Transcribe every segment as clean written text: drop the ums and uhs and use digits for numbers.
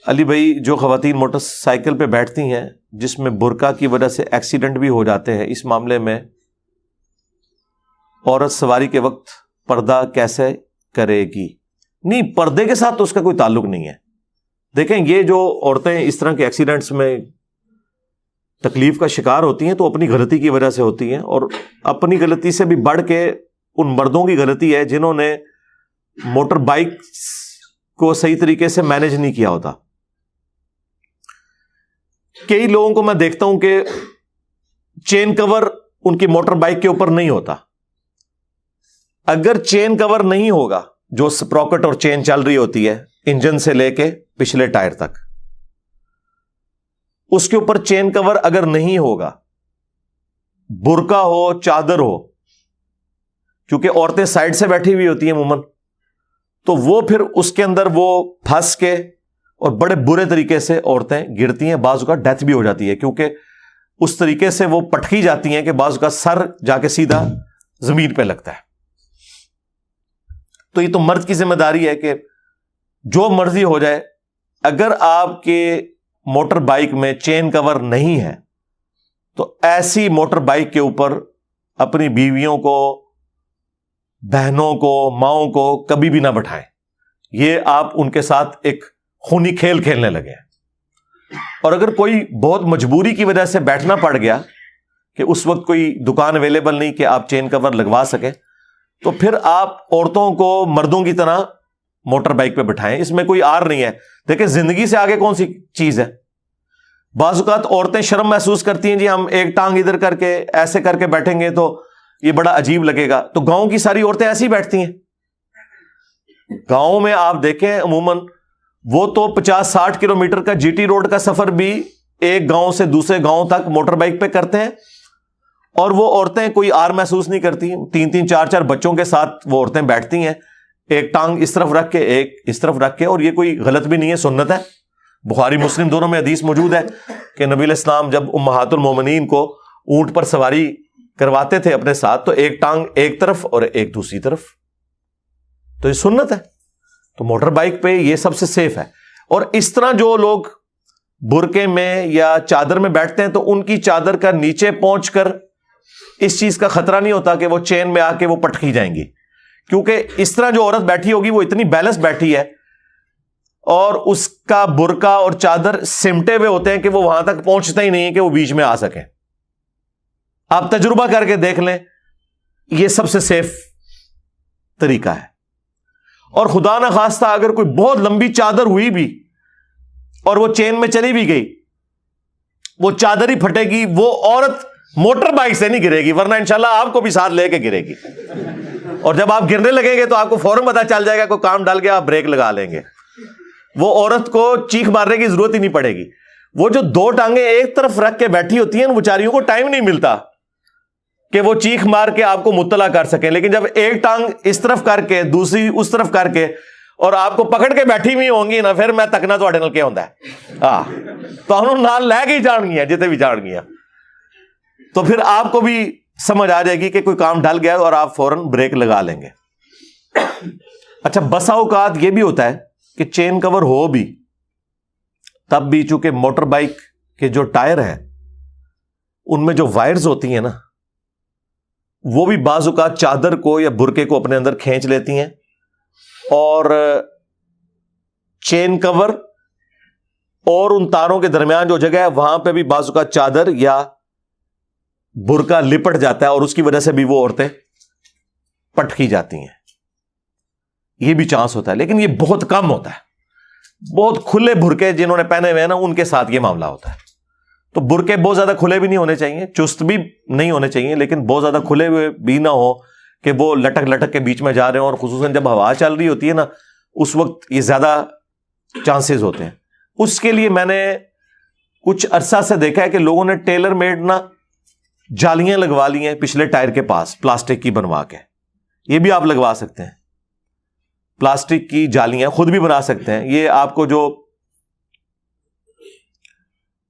علی بھائی جو خواتین موٹر سائیکل پہ بیٹھتی ہیں جس میں برقع کی وجہ سے ایکسیڈنٹ بھی ہو جاتے ہیں، اس معاملے میں عورت سواری کے وقت پردہ کیسے کرے گی؟ نہیں، پردے کے ساتھ تو اس کا کوئی تعلق نہیں ہے. دیکھیں، یہ جو عورتیں اس طرح کے ایکسیڈنٹس میں تکلیف کا شکار ہوتی ہیں تو اپنی غلطی کی وجہ سے ہوتی ہیں، اور اپنی غلطی سے بھی بڑھ کے ان مردوں کی غلطی ہے جنہوں نے موٹر بائک کو صحیح طریقے سے مینج نہیں کیا ہوتا. کئی لوگوں کو میں دیکھتا ہوں کہ چین کور ان کی موٹر بائک کے اوپر نہیں ہوتا. اگر چین کور نہیں ہوگا، جو سپروکٹ اور چین چل رہی ہوتی ہے انجن سے لے کے پچھلے ٹائر تک، اس کے اوپر چین کور اگر نہیں ہوگا، برقع ہو چادر ہو، کیونکہ عورتیں سائڈ سے بیٹھی ہوئی ہوتی ہیں عموماً، تو وہ پھر اس کے اندر وہ پھنس کے اور بڑے برے طریقے سے عورتیں گرتی ہیں. بعض اوقات ڈیتھ بھی ہو جاتی ہے کیونکہ اس طریقے سے وہ پٹکی جاتی ہیں کہ بعض اوقات سر جا کے سیدھا زمین پہ لگتا ہے. تو یہ تو مرد کی ذمہ داری ہے کہ جو مرضی ہو جائے، اگر آپ کے موٹر بائک میں چین کور نہیں ہے تو ایسی موٹر بائک کے اوپر اپنی بیویوں کو، بہنوں کو، ماؤں کو کبھی بھی نہ بٹھائیں. یہ آپ ان کے ساتھ ایک خونی کھیل کھیلنے لگے ہیں. اور اگر کوئی بہت مجبوری کی وجہ سے بیٹھنا پڑ گیا کہ اس وقت کوئی دکان اویلیبل نہیں کہ آپ چین کور لگوا سکیں، تو پھر آپ عورتوں کو مردوں کی طرح موٹر بائک پہ بٹھائیں. اس میں کوئی آر نہیں ہے. دیکھیں، زندگی سے آگے کون سی چیز ہے؟ بعض اوقات عورتیں شرم محسوس کرتی ہیں، جی ہم ایک ٹانگ ادھر کر کے ایسے کر کے بیٹھیں گے تو یہ بڑا عجیب لگے گا. تو گاؤں کی ساری عورتیں ایسی بیٹھتی ہیں. گاؤں میں آپ دیکھیں عموماً وہ تو 50-60 کلومیٹر کا جی ٹی روڈ کا سفر بھی ایک گاؤں سے دوسرے گاؤں تک موٹر بائک پہ کرتے ہیں، اور وہ عورتیں کوئی آر محسوس نہیں کرتی. 3-3 4-4 بچوں کے ساتھ وہ عورتیں بیٹھتی ہیں، ایک ٹانگ اس طرف رکھ کے ایک اس طرف رکھ کے. اور یہ کوئی غلط بھی نہیں ہے، سنت ہے. بخاری مسلم دونوں میں حدیث موجود ہے کہ نبی علیہ السلام جب امہات المومنین کو اونٹ پر سواری کرواتے تھے اپنے ساتھ تو ایک ٹانگ ایک طرف اور ایک دوسری طرف. تو یہ سنت ہے. تو موٹر بائک پہ یہ سب سے سیف ہے. اور اس طرح جو لوگ برقعے میں یا چادر میں بیٹھتے ہیں تو ان کی چادر کا نیچے پہنچ کر اس چیز کا خطرہ نہیں ہوتا کہ وہ چین میں آ کے وہ پٹکی جائیں گی، کیونکہ اس طرح جو عورت بیٹھی ہوگی وہ اتنی بیلنس بیٹھی ہے اور اس کا برقع اور چادر سمٹے ہوئے ہوتے ہیں کہ وہ وہاں تک پہنچتا ہی نہیں ہے کہ وہ بیچ میں آ سکیں. آپ تجربہ کر کے دیکھ لیں، یہ سب سے سیف طریقہ ہے. اور خدا نہ خواستہ اگر کوئی بہت لمبی چادر ہوئی بھی اور وہ چین میں چلی بھی گئی، وہ چادر ہی پھٹے گی. وہ عورت موٹر بائک سے نہیں گرے گی، ورنہ انشاءاللہ آپ کو بھی ساتھ لے کے گرے گی. اور جب آپ گرنے لگیں گے تو آپ کو فوراً پتا چل جائے گا کوئی کام ڈال کے آپ بریک لگا لیں گے. وہ عورت کو چیخ مارنے کی ضرورت ہی نہیں پڑے گی. وہ جو 2 ٹانگیں ایک طرف رکھ کے بیٹھی ہوتی ہیں، ان بیچاریوں کو ٹائم نہیں ملتا کہ وہ چیخ مار کے آپ کو مطلع کر سکیں. لیکن جب ایک ٹانگ اس طرف کر کے دوسری اس طرف کر کے اور آپ کو پکڑ کے بیٹھی ہوئی ہوں گی نا، پھر میں تکنا تو نل کے ہوتا ہے تو انہوں نال لے کے ہی جان گیا جتنے بھی جان گیا. تو پھر آپ کو بھی سمجھ آ جائے گی کہ کوئی کام ڈل گیا اور آپ فوراً بریک لگا لیں گے. اچھا، بسا اوقات یہ بھی ہوتا ہے کہ چین کور ہو بھی تب بھی چونکہ موٹر بائک کے جو ٹائر ہیں ان میں جو وائرز ہوتی ہیں نا، وہ بھی بعض اوقات چادر کو یا برقعے کو اپنے اندر کھینچ لیتی ہیں، اور چین کور اور ان تاروں کے درمیان جو جگہ ہے وہاں پہ بھی بعض اوقات چادر یا برقع لپٹ جاتا ہے اور اس کی وجہ سے بھی وہ عورتیں پٹکی جاتی ہیں. یہ بھی چانس ہوتا ہے، لیکن یہ بہت کم ہوتا ہے. بہت کھلے برقعے جنہوں نے پہنے ہوئے ہیں نا، ان کے ساتھ یہ معاملہ ہوتا ہے. تو برقعے بہت زیادہ کھلے بھی نہیں ہونے چاہیے، چست بھی نہیں ہونے چاہیے، لیکن بہت زیادہ کھلے ہوئے بھی نہ ہو کہ وہ لٹک لٹک کے بیچ میں جا رہے ہوں. اور خصوصاً جب ہوا چل رہی ہوتی ہے نا، اس وقت یہ زیادہ چانسز ہوتے ہیں. اس کے لیے میں نے کچھ عرصہ سے دیکھا ہے کہ لوگوں نے ٹیلر میڈ نا جالیاں لگوا لی ہیں پچھلے ٹائر کے پاس، پلاسٹک کی بنوا کے. یہ بھی آپ لگوا سکتے ہیں، پلاسٹک کی جالیاں خود بھی بنا سکتے ہیں. یہ آپ کو جو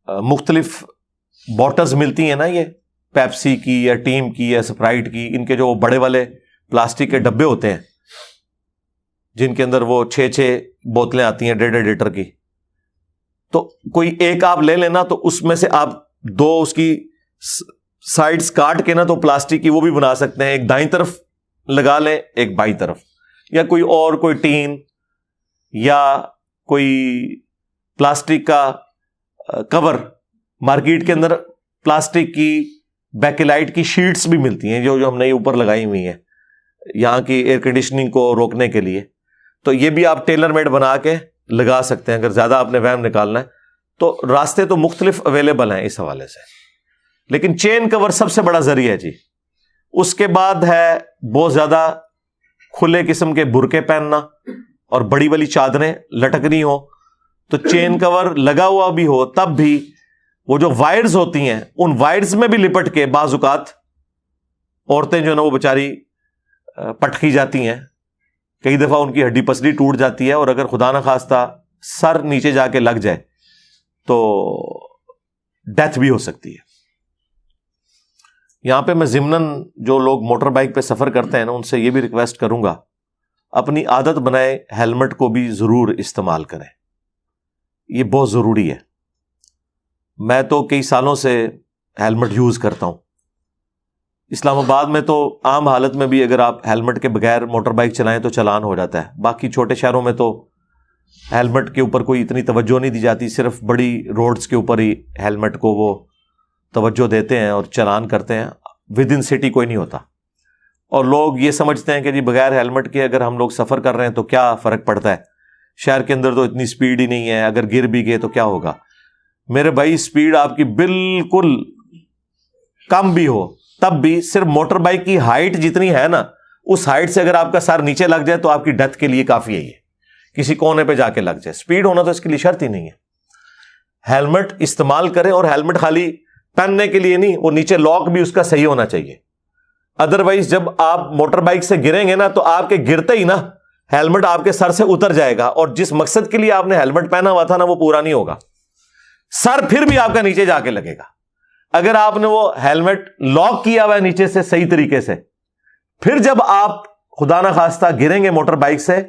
مختلف باٹلز ملتی ہیں نا، یہ پیپسی کی یا ٹیم کی یا سپرائٹ کی، ان کے جو بڑے والے پلاسٹک کے ڈبے ہوتے ہیں جن کے اندر وہ 6 بوتلیں آتی ہیں 1.5 لیٹر کی، تو کوئی ایک آپ لے لینا, تو اس میں سے آپ دو اس کی سائڈز کاٹ کے نا تو پلاسٹک کی وہ بھی بنا سکتے ہیں, ایک دائیں طرف لگا لیں ایک بائیں طرف, یا کوئی ٹین یا کوئی پلاسٹک کا کور. مارکیٹ کے اندر پلاسٹک کی بیکلائٹ کی شیٹس بھی ملتی ہیں جو ہم نے اوپر لگائی ہوئی ہیں یہاں کی ایئر کنڈیشننگ کو روکنے کے لیے, تو یہ بھی آپ ٹیلر میڈ بنا کے لگا سکتے ہیں اگر زیادہ آپ نے وہم نکالنا ہے. تو راستے تو مختلف اویلیبل ہیں اس حوالے سے, لیکن چین کور سب سے بڑا ذریعہ ہے جی. اس کے بعد ہے بہت زیادہ کھلے قسم کے برقعے پہننا اور بڑی والی چادریں لٹکنی ہو, تو چین کور لگا ہوا بھی ہو تب بھی وہ جو وائرز ہوتی ہیں ان وائرز میں بھی لپٹ کے بعض اوقات عورتیں جو ہے نا وہ بیچاری پٹکی جاتی ہیں, کئی دفعہ ان کی ہڈی پسلی ٹوٹ جاتی ہے, اور اگر خدا نہ خواستہ سر نیچے جا کے لگ جائے تو ڈیتھ بھی ہو سکتی ہے. یہاں پہ میں ضمناً جو لوگ موٹر بائک پہ سفر کرتے ہیں نا ان سے یہ بھی ریکویسٹ کروں گا, اپنی عادت بنائے ہیلمٹ کو بھی ضرور استعمال کریں, یہ بہت ضروری ہے. میں تو کئی سالوں سے ہیلمٹ یوز کرتا ہوں. اسلام آباد میں تو عام حالت میں بھی اگر آپ ہیلمٹ کے بغیر موٹر بائک چلائیں تو چلان ہو جاتا ہے. باقی چھوٹے شہروں میں تو ہیلمٹ کے اوپر کوئی اتنی توجہ نہیں دی جاتی, صرف بڑی روڈز کے اوپر ہی ہیلمٹ کو وہ توجہ دیتے ہیں اور چلان کرتے ہیں, ود ان سٹی کوئی نہیں ہوتا. اور لوگ یہ سمجھتے ہیں کہ جی بغیر ہیلمٹ کے اگر ہم لوگ سفر کر رہے ہیں تو کیا فرق پڑتا ہے, شہر کے اندر تو اتنی سپیڈ ہی نہیں ہے, اگر گر بھی گئے تو کیا ہوگا. میرے بھائی سپیڈ آپ کی بالکل کم بھی ہو تب بھی صرف موٹر بائک کی ہائٹ جتنی ہے نا اس ہائٹ سے اگر آپ کا سر نیچے لگ جائے تو آپ کی ڈیتھ کے لیے کافی ہے, یہ کسی کونے پہ جا کے لگ جائے. سپیڈ ہونا تو اس کے لیے شرط ہی نہیں ہے. ہیلمٹ استعمال کریں, اور ہیلمٹ خالی پہننے کے لیے نہیں, وہ نیچے لاک بھی اس کا صحیح ہونا چاہیے. ادروائز جب آپ موٹر بائک سے گریں گے نا تو آپ کے گرتے ہی نا ہیلمٹ آپ کے سر سے اتر جائے گا, اور جس مقصد کے لیے آپ نے ہیلمٹ پہنا ہوا تھا نا وہ پورا نہیں ہوگا, سر پھر بھی آپ کا نیچے جا کے لگے گا. اگر آپ نے وہ ہیلمٹ لاک کیا ہوا ہے نیچے سے صحیح طریقے سے, پھر جب آپ خدا نہ خواستہ گریں گے موٹر بائک سے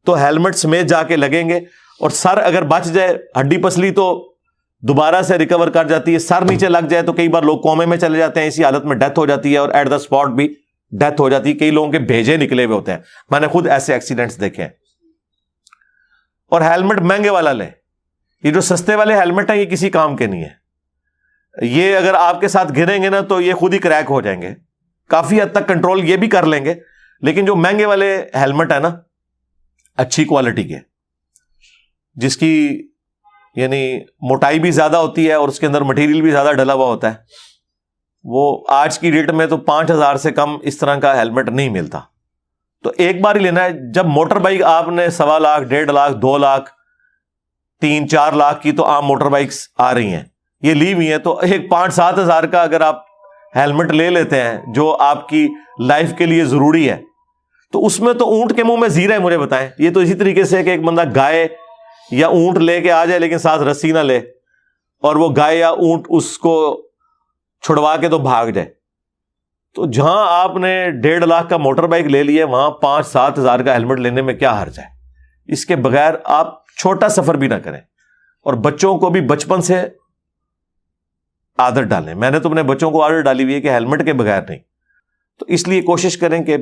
تو ہیلمٹ سمیت جا کے لگیں گے, اور سر اگر بچ جائے, ہڈی پسلی تو دوبارہ سے ریکور کر جاتی ہے, سر نیچے لگ جائے تو کئی بار لوگ کومے میں چلے جاتے ہیں, اسی حالت میں ڈیتھ ہو جاتی ہے, اور ایٹ دا اسپاٹ بھی ڈیتھ ہو جاتی ہے. کئی لوگوں کے بھیجے نکلے ہوئے ہوتے ہیں, میں نے خود ایسے ایکسیڈنٹس دیکھے ہیں. اور ہیلمٹ مہنگے والا لیں, یہ جو سستے والے ہیلمٹ ہیں یہ کسی کام کے نہیں ہے. یہ اگر آپ کے ساتھ گریں گے نا تو یہ خود ہی کریک ہو جائیں گے. کافی حد تک کنٹرول یہ بھی کر لیں گے, لیکن جو مہنگے والے ہیلمٹ ہے نا اچھی کوالٹی کے, جس کی یعنی موٹائی بھی زیادہ ہوتی ہے اور اس کے اندر مٹیریل بھی زیادہ ڈلا ہوا ہوتا ہے, وہ آج کی ڈیٹ میں تو 5,000 سے کم اس طرح کا ہیلمٹ نہیں ملتا. تو ایک بار ہی لینا ہے. جب موٹر بائک آپ نے 1.25 لاکھ 1.5 لاکھ 2 لاکھ 3-4 لاکھ کی تو عام موٹر بائکس آ رہی ہیں, یہ لی ہوئی ہیں, تو ایک 5-7 ہزار کا اگر آپ ہیلمٹ لے لیتے ہیں جو آپ کی لائف کے لیے ضروری ہے, تو اس میں تو اونٹ کے منہ میں زیرہ ہے. مجھے بتائیں, یہ تو اسی طریقے سے کہ ایک بندہ گائے یا اونٹ لے کے آ جائے لیکن ساتھ رسی نہ لے, اور وہ گائے یا اونٹ اس کو چھڑوا کے تو بھاگ جائے. تو جہاں آپ نے 1.5 لاکھ کا موٹر بائک لے لی ہے وہاں 5-7 ہزار کا ہیلمٹ لینے میں کیا حرج ہے. اس کے بغیر آپ چھوٹا سفر بھی نہ کریں, اور بچوں کو بھی بچپن سے عادت ڈالیں. میں نے تو اپنے بچوں کو عادت ڈالی ہوئی ہے کہ ہیلمٹ کے بغیر نہیں, تو اس لیے کوشش کریں کہ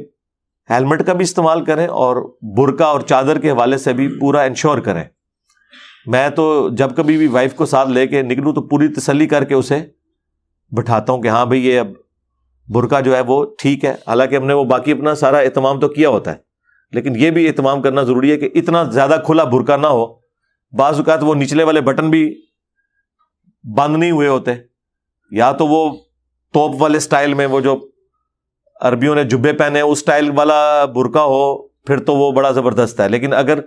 ہیلمٹ کا بھی استعمال کریں, اور برقع اور چادر کے حوالے سے بھی پورا انشور کریں. میں تو جب کبھی بھی وائف کو ساتھ لے کے نکلوں تو پوری تسلی کر کے اسے بٹھاتا ہوں کہ ہاں بھئی یہ اب برقع جو ہے وہ ٹھیک ہے. حالانکہ ہم نے وہ باقی اپنا سارا اہتمام تو کیا ہوتا ہے, لیکن یہ بھی اہتمام کرنا ضروری ہے کہ اتنا زیادہ کھلا برقع نہ ہو. بعض اوقات وہ نچلے والے بٹن بھی بند نہیں ہوئے ہوتے, یا تو وہ توپ والے سٹائل میں, وہ جو عربیوں نے جبے پہنے اس سٹائل والا برقع ہو, پھر تو وہ بڑا زبردست ہے. لیکن اگر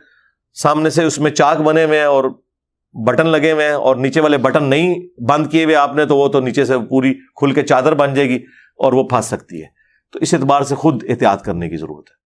سامنے سے اس میں چاک بنے ہوئے ہیں اور بٹن لگے ہوئے ہیں اور نیچے والے بٹن نہیں بند کیے ہوئے آپ نے, تو وہ تو نیچے سے پوری کھل کے چادر بن جائے گی اور وہ پھنس سکتی ہے. تو اس اعتبار سے خود احتیاط کرنے کی ضرورت ہے.